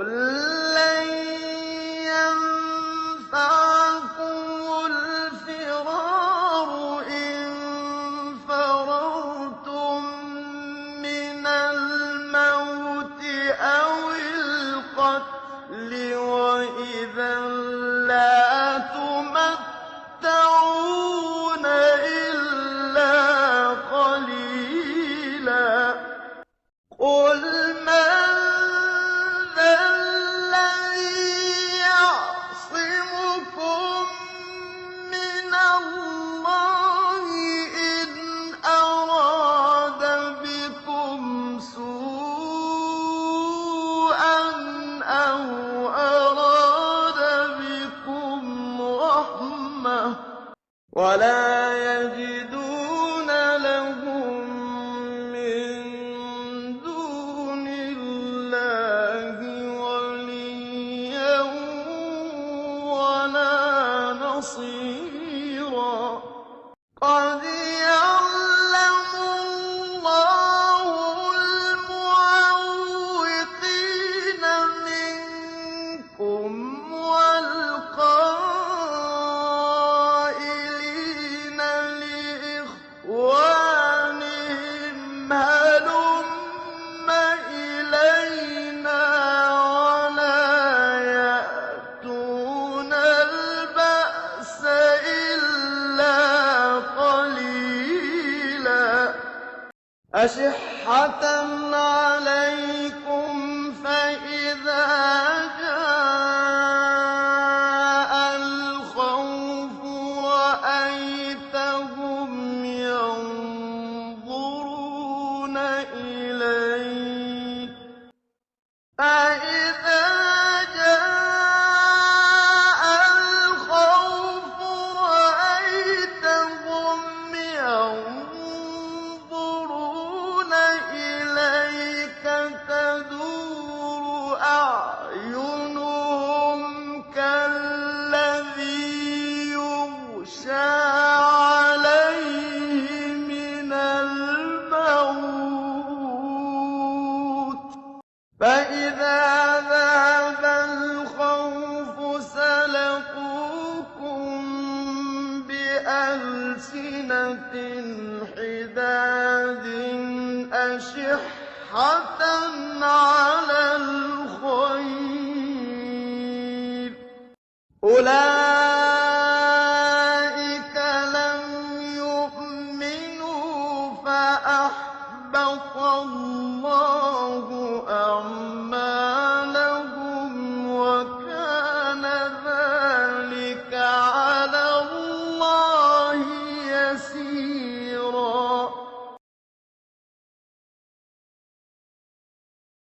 قُل لَّن يَنفَعَكُمُ الْفِرَارُ إِن فَرَرْتُم مِّنَ الْمَوْتِ أَوِ الْقَتْلِ وَإِذًا لَّا تُمَتَّعُونَ إِلَّا قَلِيلًا قُلْ مَن ذَا الَّذِي يَعْصِمُكُم مِّنَ اللَّهِ إِنْ أَرَادَ بِكُمْ سُوءًا أَوْ أَرَادَ بِكُمْ رَحْمَةً وَلَا يَجِدُونَ لَهُم مِّن دُونِ اللَّهِ وَلِيًّا وَلَا نَصِيرًا قَدْ يَعْلَمُ اللَّهُ الْمُعَوِّقِينَ مِنكُمْ وَالْقَائِلِينَ لِإِخْوَانِهِمْ هَلُمَّ إِلَيْنَا وَلَا يَأْتُونَ الْبَأْسَ إِلَّا قَلِيلًا أَشِحَّةً عَلَيْكُمْ فَإِذَا جَاءَ الْخَوْفُ رَأَيْتَهُمْ يَنظُرُونَ إِلَيْكَ تَدُورُ أَعْيُنُهُمْ كَالَّذِي يُغْشَىٰ عَلَيْهِ مِنَ الْمَوْتِ فَإِذَا ذَهَبَ الْخَوْفُ سَلَقُوكُم بِأَلْسِنَةٍ حِدَادٍ أَشِحَّةً عَلَى الْخَيْرِ أُولَٰئِكَ لَمْ يُؤْمِنُوا فَأَحْبَطَ اللَّهُ أَعْمَالَهُمْ وَكَانَ ذَٰلِكَ عَلَى اللَّهِ يَسِيرًا